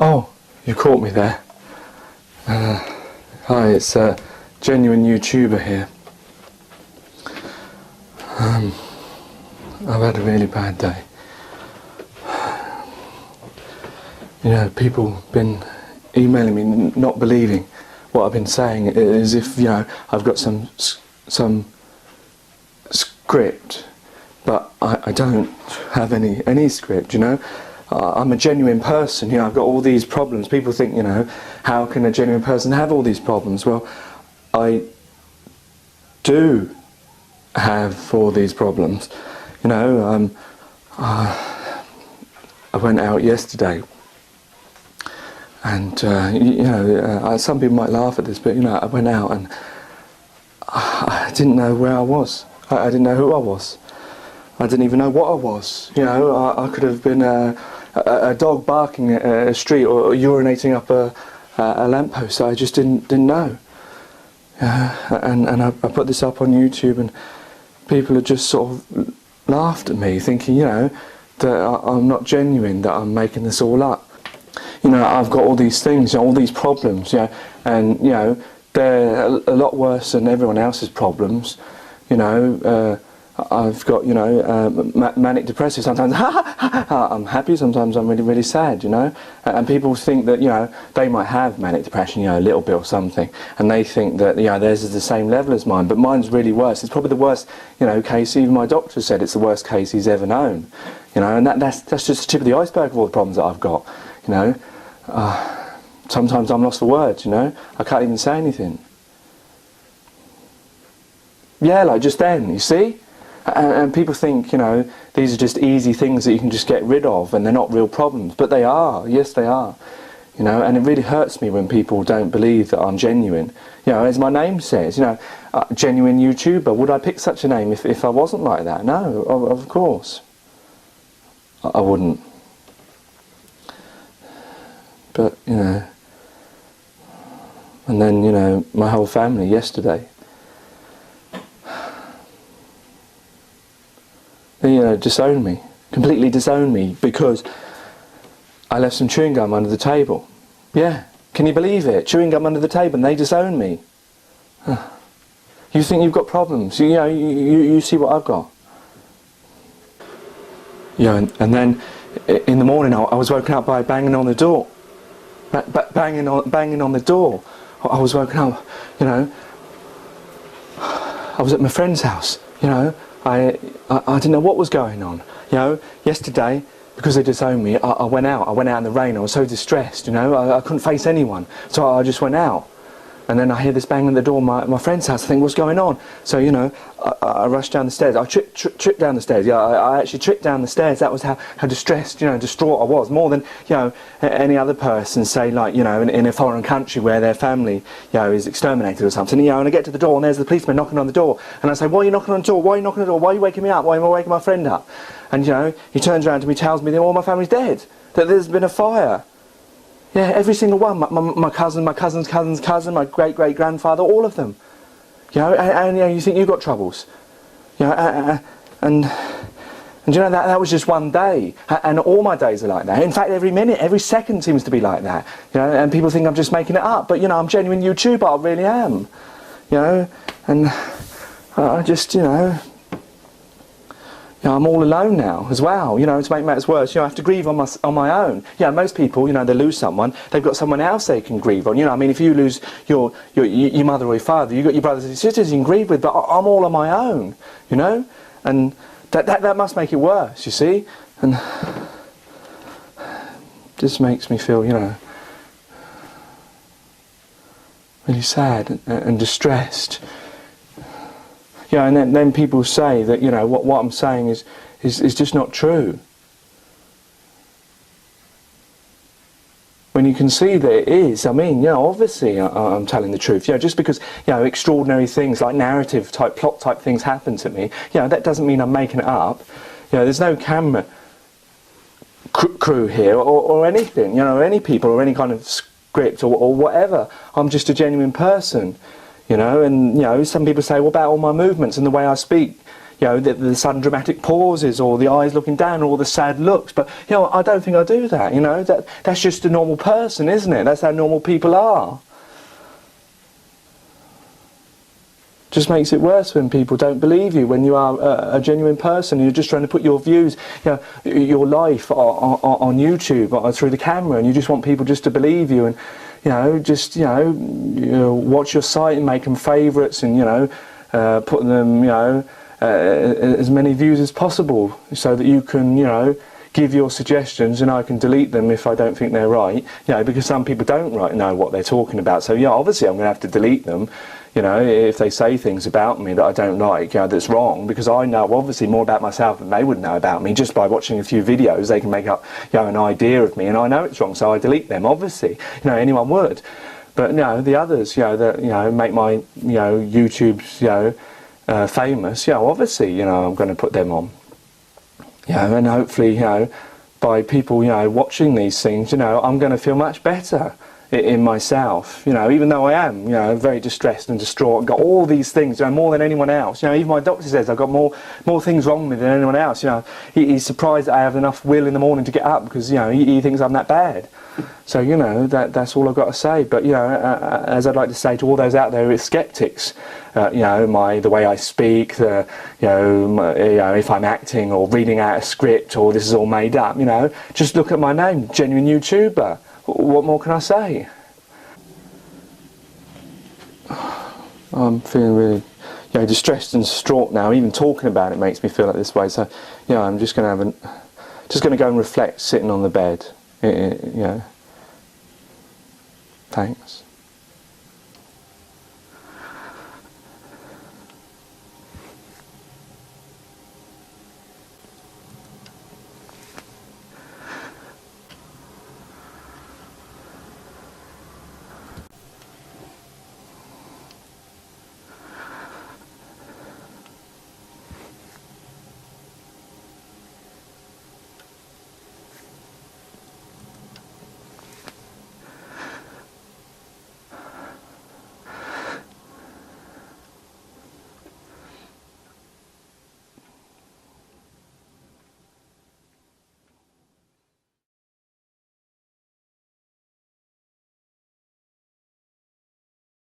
Oh, you caught me there. Hi, it's a genuine YouTuber here. I've had a really bad day. You know, people been emailing me, not believing what I've been saying, as if, you know, I've got some script, but I don't have any script, you know. I'm a genuine person, you know, I've got all these problems. People think, you know, how can a genuine person have all these problems? Well, I do have all these problems. You know, I went out yesterday, and you know, some people might laugh at this, but you know, I went out and I didn't know where I was. I didn't know who I was. I didn't even know what I was. You know, I could have been a dog barking at a street or urinating up a lamppost. I just didn't know. And I put this up on YouTube, and people had just sort of laughed at me, thinking, you know, that I'm not genuine, that I'm making this all up. You know, I've got all these things, you know, all these problems, you know, and you know, they're a lot worse than everyone else's problems. You know, I've got, you know, manic depressive. Sometimes I'm happy, sometimes I'm really, really sad, you know. And people think that, you know, they might have manic depression, you know, a little bit or something, and they think that, you know, theirs is the same level as mine, but mine's really worse. It's probably the worst, you know, case. Even my doctor said it's the worst case he's ever known, you know. And that's just the tip of the iceberg of all the problems that I've got, you know. Sometimes I'm lost for words, you know. I can't even say anything. Yeah, like just then, you see? And people think, you know, these are just easy things that you can just get rid of, and they're not real problems. But they are, yes they are. You know, and it really hurts me when people don't believe that I'm genuine. You know, as my name says, you know, genuine YouTuber. Would I pick such a name if I wasn't like that? No, of course. I wouldn't. But, you know, and then, you know, my whole family yesterday, they, you know, disowned me, completely disowned me, because I left some chewing gum under the table. Yeah, can you believe it? Chewing gum under the table, and they disowned me. You think you've got problems? You know, you see what I've got. Yeah, and then in the morning I was woken up by banging on the door. Banging on the door. I was woken up, you know. I was at my friend's house, you know. I didn't know what was going on. You know, yesterday, because they disowned me, I went out. I went out in the rain. I was so distressed, you know. I couldn't face anyone. So I just went out. And then I hear this bang on the door of my friend's house. I think, what's going on? So, you know, I rushed down the stairs. I tripped down the stairs. Yeah, I actually tripped down the stairs. That was how distressed, you know, distraught I was. More than, you know, any other person, say, like, you know, in a foreign country where their family, you know, is exterminated or something. You know, and I get to the door and there's the policeman knocking on the door. And I say, why are you knocking on the door? Why are you knocking on the door? Why are you waking me up? Why am I waking my friend up? And, you know, he turns around to me, tells me that all my family's dead. That there's been a fire. Yeah, every single one. My cousin, my cousin's cousin's cousin, my great-great-grandfather, all of them. You know, and you know, you think you've got troubles. You know, and you know, that was just one day. And all my days are like that. In fact, every minute, every second seems to be like that. You know, and people think I'm just making it up. But, you know, I'm a genuine YouTuber, I really am. You know, and I just, you know, I'm all alone now as well, you know, to make matters worse. You know, I have to grieve on my own. Yeah, most people, you know, they lose someone, they've got someone else they can grieve on. You know, I mean, if you lose your mother or your father, you've got your brothers and sisters you can grieve with, but I'm all on my own, you know? And that must make it worse, you see? And just makes me feel, you know, really sad and distressed. Yeah, and then people say that, you know, what I'm saying is just not true. When you can see that it is, I mean, you know, obviously I'm telling the truth. You know, just because, you know, extraordinary things like narrative type, plot type things happen to me, you know, that doesn't mean I'm making it up. You know, there's no camera crew here or anything, you know, or any people or any kind of script or whatever. I'm just a genuine person. You know, and, you know, some people say, what about all my movements and the way I speak? you know, the sudden dramatic pauses, or the eyes looking down, or the sad looks. But you know, I don't think I do that. You know, that's just a normal person, isn't it? That's how normal people are. Just makes it worse when people don't believe you, when you are a genuine person. You're just trying to put your views, you know, your life on YouTube or through the camera, and you just want people just to believe you, and you know, just watch your site and make them favourites, and you know, put them, you know, as many views as possible, so that you can, you know, give your suggestions, and I can delete them if I don't think they're right. You know, because some people don't know what they're talking about. So yeah, obviously I'm going to have to delete them. You know, if they say things about me that I don't like, you know, that's wrong, because I know obviously more about myself than they would know about me. Just by watching a few videos, they can make up, you know, an idea of me, and I know it's wrong, so I delete them. Obviously, you know, anyone would. But no, the others, you know, that, you know, make my, you know, YouTube's, you know, famous. You know, obviously, you know, I'm going to put them on. You know, and hopefully, you know, by people, you know, watching these things, you know, I'm going to feel much better in myself, you know, even though I am, you know, very distressed and distraught, got all these things, you know, more than anyone else. You know, even my doctor says I've got more things wrong with me than anyone else. You know, he's surprised that I have enough will in the morning to get up, because, you know, he thinks I'm that bad. So, you know, that's all I've got to say. But, you know, as I'd like to say to all those out there who are skeptics, you know, the way I speak, you know, if I'm acting or reading out a script, or this is all made up, you know, just look at my name, genuine YouTuber. What more can I say? I'm feeling really, you know, distressed and distraught now. Even talking about it makes me feel like this way. So, you know, I'm just going to go and reflect, sitting on the bed. You know. Thanks.